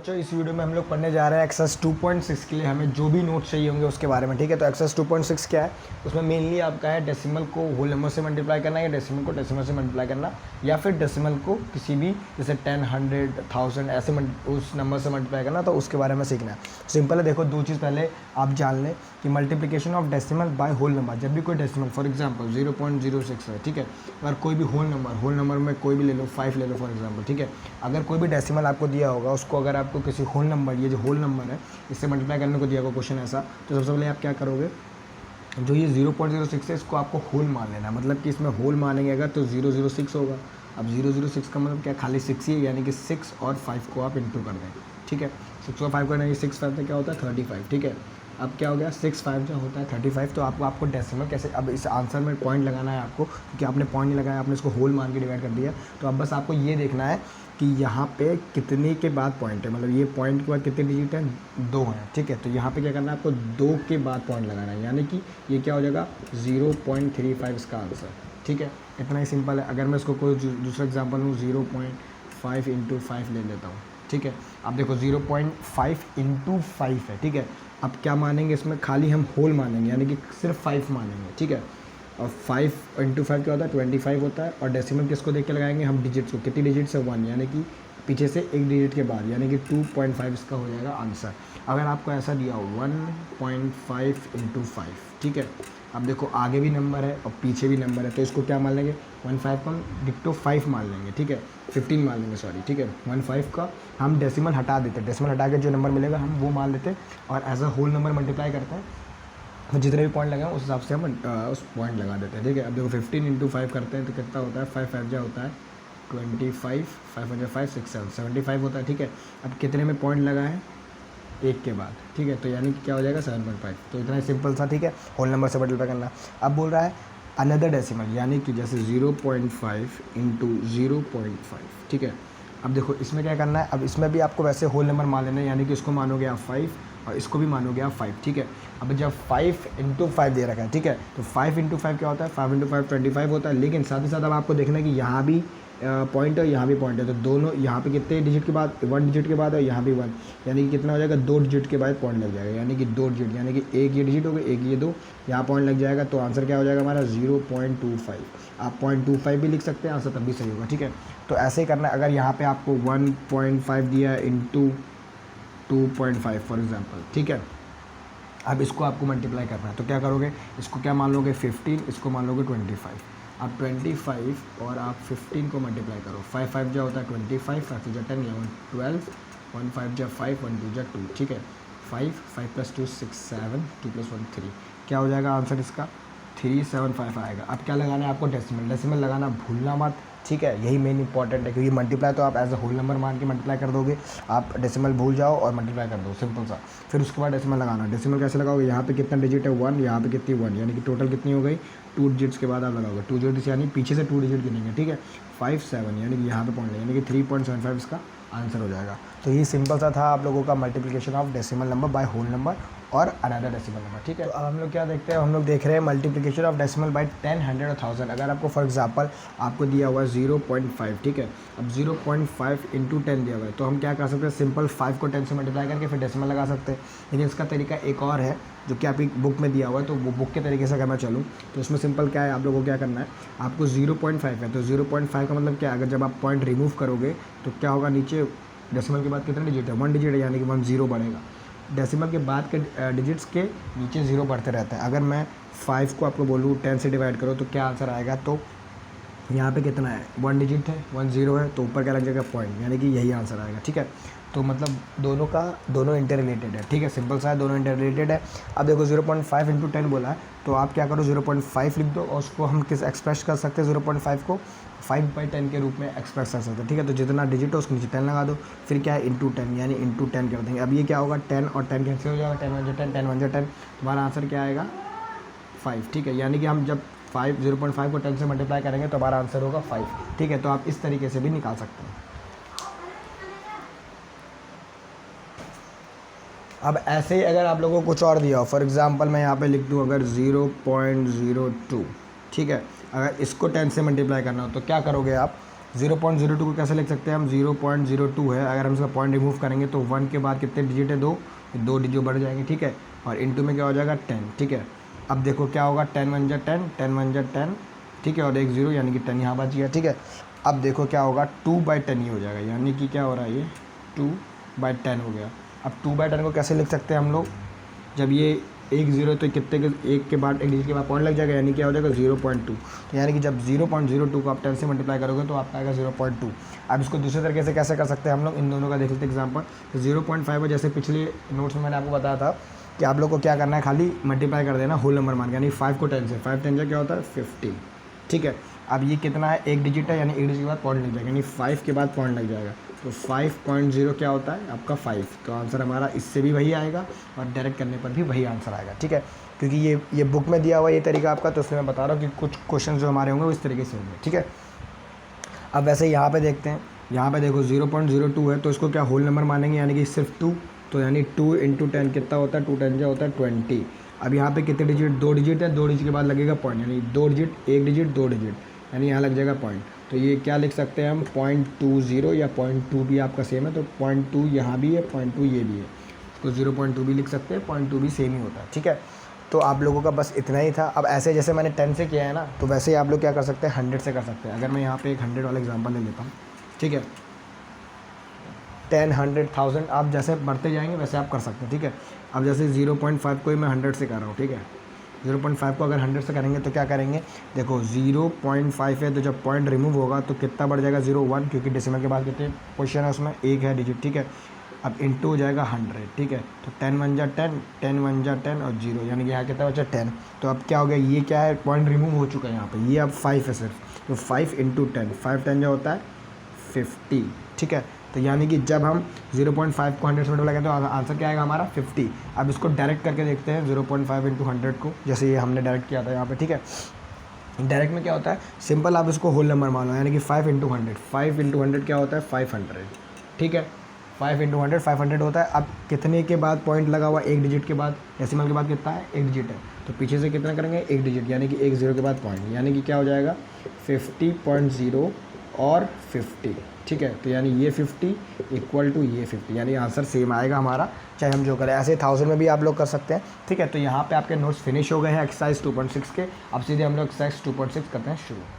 बच्चों इस वीडियो में हम लोग पढ़ने जा रहे हैं एक्सरसाइज 2.6 के लिए हमें जो भी नोट्स चाहिए होंगे उसके बारे में। ठीक है, तो एक्सरसाइज 2.6 क्या है, उसमें मेनली आपका है डेसिमल को होल नंबर से मल्टीप्लाई करना या डेसिमल को डेसिमल से मल्टीप्लाई करना या फिर डेसिमल को किसी भी जैसे 10, 100, 1000 ऐसे उस नंबर से मल्टीप्लाई करना, तो उसके बारे में सीखना है। सिंपल है, देखो दो चीज़ पहले आप जान लें कि multiplication of decimal by whole number. जब भी कोई डेसिमल फॉर एग्जांपल 0.06 है, ठीक है, अगर कोई भी होल नंबर में कोई भी ले लो, 5 ले लो फॉर एग्जांपल, ठीक है, अगर कोई भी डेसिमल आपको दिया होगा उसको अगर आपको किसी होल नंबर, ये जो होल नंबर है इससे मल्टीप्लाई करने को दिया होगा क्वेश्चन ऐसा, तो सबसे पहले आप क्या करोगे, जो ये 0.06 है इसको आपको होल मान लेना, मतलब कि इसमें होल मानेंगे अगर तो 006 होगा। अब 006 का मतलब क्या, खाली 6 ही है, यानी कि 6 और 5 को आप इंटू कर दें। ठीक है, 6 और 5 करना, 6 5 क्या होता है 35। ठीक है, अब क्या हो गया 6 5 जो होता है 35। तो आपको डेसिमल कैसे, अब इस आंसर में पॉइंट लगाना है आपको, क्योंकि आपने पॉइंट नहीं लगाया, आपने इसको होल मान के डिवाइड कर दिया। तो अब बस आपको ये देखना है कि यहाँ पे कितने के बाद पॉइंट है, मतलब ये पॉइंट के बाद कितने डिजिट हैं, 2 हैं। ठीक है, तो यहाँ पे क्या करना है आपको 2 के बाद पॉइंट लगाना है, यानी कि ये क्या हो जाएगा 0.35 इसका आंसर। ठीक है, इतना ही सिंपल है। अगर मैं इसको कोई दूसरा एग्जांपल लूँ 0.5 इंटू 5 ले लेता हूँ। ठीक है, अब देखो 0.5 इंटू 5 है। ठीक है, अब क्या मानेंगे इसमें, खाली हम होल मानेंगे, यानी कि सिर्फ 5 मानेंगे। ठीक है, और 5 इंटू 5 क्या होता है 25 होता है। और डेसिमल किसको देख के लगाएंगे हम, डिजिट्स को, कितनी डिजिट से 1, यानी कि पीछे से एक डिजिट के बाद, यानी कि 2.5 इसका हो जाएगा आंसर। अगर आपको ऐसा दिया हो 1.5 इंटू 5, ठीक है, अब देखो आगे भी नंबर है और पीछे भी नंबर है, तो इसको क्या मान लेंगे 15 को हम डिक्टो 5 मान लेंगे। ठीक है, 15 मान लेंगे, सॉरी। ठीक है, 15 का हम डेसिमल हटा देते हैं, डेसिमल हटा के जो नंबर मिलेगा हम वो मान लेते हैं और as a whole number multiply करते हैं। तो जितने भी पॉइंट लगाए उस हिसाब से हम उस पॉइंट लगा देते हैं। ठीक है, अब देखो 15 इंटू 5 करते हैं तो कितना होता है, 5 5 जा होता है 25, 5 5 6 7 75 होता है। ठीक है, अब कितने में पॉइंट लगा है, एक के बाद। ठीक है, तो यानी कि क्या हो जाएगा 7.5। तो इतना ही सिंपल सा। ठीक है, होल नंबर से मल्टीप्लाई करना। अब बोल रहा है अनदर डेसिमल, यानी कि जैसे 0.5 इंटू 0.5। ठीक है, अब देखो इसमें क्या करना है, अब इसमें भी आपको वैसे होल नंबर मान लेना है, यानी कि इसको मानोगे आप 5 और इसको भी मानोगे आप 5। ठीक है, अब जब 5 इंटू 5 दे रखा है, ठीक है, तो 5 इंटू 5 क्या होता है, 5 इंटू 5 25 होता है। लेकिन साथ ही साथ अब आपको देखना है कि यहाँ भी पॉइंट है, यहाँ भी पॉइंट है, तो दोनों यहाँ पे कितने डिजिट के बाद, 1 डिजिट के बाद है, यहाँ भी 1, यानी कि कितना हो जाएगा 2 डिजिट के बाद पॉइंट लग जाएगा, यानी कि 2 डिजिट, यानी कि एक ये डिजिट हो गया, एक ये 2, यहाँ पॉइंट लग जाएगा। तो आंसर क्या हो जाएगा हमारा 0.25। आप 0.25 भी लिख सकते हैं, आंसर तब भी सही होगा। ठीक है, तो ऐसे ही करना है। अगर यहाँ पर आपको 1.5 दिया है इंटू 2.5 फॉर एग्जाम्पल, ठीक है, अब इसको आपको मल्टीप्लाई करना है, तो क्या करोगे, इसको क्या मान लोगे 15, इसको मान लोगे 25। आप 25 और आप 15 को मल्टीप्लाई करो, 5 5 जो होता है 25, 5 2 10, 11 12, 1 5 जो 5, 1 2 2। ठीक है, 5 5 + 2 6 7, 2 + 1 3, क्या हो जाएगा आंसर इसका 375 आएगा। अब क्या लगाना है आपको, डेसिमल लगाना भूलना मत। ठीक है, यही मेन इंपॉर्टेंट है, क्योंकि मल्टीप्लाई तो आप एज अ होल नंबर मान के मल्टीप्लाई कर दोगे, आप डेसिमल भूल जाओ और मल्टीप्लाई कर दो, सिंपल सा। फिर उसके बाद डेसिमल लगाना। डेसिमल कैसे लगाओगे, यहाँ पे कितना डिजिट है 1, यहाँ पे कितनी 1, यानी कि टोटल कितनी हो गई 2 डिजिट्स के बाद आप लगाओगे 2 डिजिट्स, यानी पीछे से 2 डिजिट गिनेंगे। ठीक है, 5 7, यानी कि यहाँ पे पॉइंट, यानी कि 3.75 इसका आंसर हो जाएगा। तो ये सिंपल सा था आप लोगों का multiplication of decimal number by whole number और अनदर डेसिमल नंबर। ठीक है, तो अब हम लोग क्या देखते हैं, हम लोग देख रहे हैं मल्टीप्लिकेशन ऑफ डेसिमल बाय 10, 100 और 1000। अगर आपको फॉर एग्जांपल आपको दिया हुआ है 0.5, ठीक है, अब 0.5 इंटू 10 दिया हुआ है, तो हम क्या कर सकते हैं, सिंपल 5 को 10 से मल्टीप्लाई करके फिर डेसिमल लगा सकते हैं। लेकिन इसका तरीका एक और है जो कि आपकी बुक में दिया हुआ है, तो वो बुक के तरीके से अगर मैं चलूँ तो उसमें सिंपल क्या है, आप लोगों को क्या करना है, आपको 0.5 है तो 0.5 का मतलब क्या है, अगर जब आप पॉइंट रिमूव करोगे तो क्या होगा, नीचे डेसिमल के बाद कितने डिजिट है, 1 डिजिट है, यानी कि 1 0 बढ़ेगा। डेसिमल के बाद के डिजिट्स के नीचे 0 बढ़ते रहते हैं। अगर मैं 5 को आपको बोलूँ 10 से डिवाइड करो तो क्या आंसर आएगा, तो यहाँ पे कितना है 1 डिजिट है, 1 0 है, तो ऊपर क्या लग जाएगा पॉइंट, यानी कि यही आंसर आएगा। ठीक है, तो मतलब दोनों इंटर रिलेटेड है। ठीक है, सिंपल सा है, दोनों इंटर रिलेटेड है। अब देखो 0.5 इंटू 10 बोला है, तो आप क्या करो 0.5 लिख दो और उसको हम किस एक्सप्रेस कर सकते हैं, 0.5 को 5/10 के रूप में एक्सप्रेस कर सकते हैं। ठीक है, तो जितना डिजिट हो उसके नीचे 10 लगा दो, फिर क्या है इंटू 10, यानी इंटू 10 कर देंगे। अब ये क्या होगा 10 और 10 कैंसिल हो जाएगा, 10 1 10, 10 1 10, तुम्हारा आंसर क्या आएगा 5। ठीक है, यानी कि हम जब 0.5 को 10 से मल्टीप्लाई करेंगे तो हमारा आंसर होगा 5। ठीक है, तो आप इस तरीके से भी निकाल सकते हैं। अब ऐसे ही अगर आप लोगों को कुछ और दिया हो, फॉर एग्जांपल मैं यहाँ पे लिख दूँ अगर 0.02, ठीक है, अगर इसको 10 से मल्टीप्लाई करना हो तो क्या करोगे आप, 0.02 को कैसे लिख सकते हैं हम, 0.02 है, अगर हम इसका पॉइंट रिमूव करेंगे तो 1 के बाद कितने डिजिट है, 2 डिजिट बढ़ जाएंगे, ठीक है। और इनटू में क्या हो जाएगा 10, ठीक है। अब देखो क्या होगा, 10 1 जा 10, 10 1 जा 10, ठीक है, और एक 0 यानी कि 10 यहाँ बच गया, ठीक है। अब देखो क्या होगा, 2/10 ही हो जाएगा, यानी कि क्या हो रहा है, ये 2/10 हो गया। अब 2/10 को कैसे लिख सकते हैं हम लोग, जब ये एक 0 तो कितने के एक के बाद एक डिजिट के बाद पॉइंट लग जाएगा, यानी क्या हो जाएगा 0.2। तो यानी कि जब 0.02 को आप 10 से मल्टीप्लाई करोगे तो आपका आएगा 0.2। अब इसको दूसरे तरीके से कैसे कर सकते हैं हम लोग, इन दोनों का देख लेते हैं एग्जाम्पल। तो 0.5 है, जैसे पिछले नोट्स में मैंने आपको बताया था कि आप लोग को क्या करना है, खाली मल्टीप्लाई कर देना होल नंबर मान के, यानी 5 को 10 से, 5 10 क्या होता है 50, ठीक है। अब ये कितना है, एक डिजिट है, यानी एक डिजिट के बाद पॉइंट लग जाएगा, यानी 5 के बाद पॉइंट लग जाएगा, तो 5.0 क्या होता है आपका 5। तो आंसर हमारा इससे भी वही आएगा और डायरेक्ट करने पर भी वही आंसर आएगा, ठीक है। क्योंकि ये बुक में दिया हुआ ये तरीका आपका, तो उसमें मैं बता रहा हूँ कि कुछ क्वेश्चन जो हमारे होंगे वो इस तरीके से होंगे, ठीक है। अब वैसे यहाँ पे देखते हैं, यहाँ पे देखो 0.02 है, तो इसको क्या होल नंबर मानेंगे, यानी कि सिर्फ 2, तो यानी 2 × 10 कितना होता है, 2 10 होता है 20। अब यहाँ पे कितने डिजिट, 2 डिजिट है, 2 डिजिट के बाद लगेगा पॉइंट, यानी 2 डिजिट, एक डिजिट 2 डिजिट, यानी यहाँ लग जाएगा पॉइंट। तो ये क्या लिख सकते हैं हम, 0.20 या 0.2 भी आपका सेम है, तो 0.2 यहाँ भी है, 0.2 ये भी है, इसको 0.2 भी लिख सकते हैं, 0.2 भी सेम ही होता है, ठीक है। तो आप लोगों का बस इतना ही था। अब ऐसे जैसे मैंने 10 से किया है ना, तो वैसे ही आप लोग क्या कर सकते हैं, 100 से कर सकते हैं। अगर मैं यहाँ पे एक 100 वाला एग्जांपल ले लेता हूँ, ठीक है, 10 100 1000 आप जैसे बढ़ते जाएंगे वैसे आप कर सकते हैं, ठीक है। अब जैसे 0.5 को ही मैं 100 से कर रहा हूँ, ठीक है। 0.5 को अगर 100 से करेंगे तो क्या करेंगे, देखो 0.5 है, तो जब पॉइंट रिमूव होगा तो कितना बढ़ जाएगा, 0 1, क्योंकि डेसिमल के बाद कितने पोजीशन है उसमें, एक है डिजिट, ठीक है। अब इंटू हो जाएगा 100, ठीक है। तो 10 1 जा 10, 10 1 जा 10 और 0, यानी कि यहाँ कितना बचा 10। तो अब क्या हो गया, ये क्या है, पॉइंट रिमूव हो चुका है यहाँ पे, ये अब 5 है सिर्फ, तो 5 × 10, 5 10 जो होता है 50, ठीक है। तो यानी कि जब हम 0.5 को 100 से मल्टीप्लाई करते हैं तो आंसर क्या आएगा हमारा 50। अब इसको डायरेक्ट करके देखते हैं 0.5 × 100 को, जैसे ये हमने डायरेक्ट किया था यहाँ पे, ठीक है। डायरेक्ट में क्या होता है, सिंपल आप इसको होल नंबर मान लो, यानी कि 5 × 100, 5 × 100 क्या होता है 500, ठीक है। 5 × 100 500 होता है। अब कितने के बाद पॉइंट लगा हुआ, एक डिजिट के बाद, डेसिमल के बाद कितना है, एक डिजिट है, तो पीछे से कितना करेंगे, एक डिजिट, यानी कि एक 0 के बाद पॉइंट, यानी कि क्या हो जाएगा 50.0 और 50, ठीक है। तो यानी ये 50 इक्वल टू ये 50, यानी आंसर सेम आएगा हमारा, चाहे हम जो करें। ऐसे 1000 में भी आप लोग कर सकते हैं, ठीक है। तो यहाँ पे आपके नोट्स फिनिश हो गए हैं एक्सरसाइज 2.6 के। अब सीधे हम लोग एक्सरसाइज 2.6 करते हैं शुरू।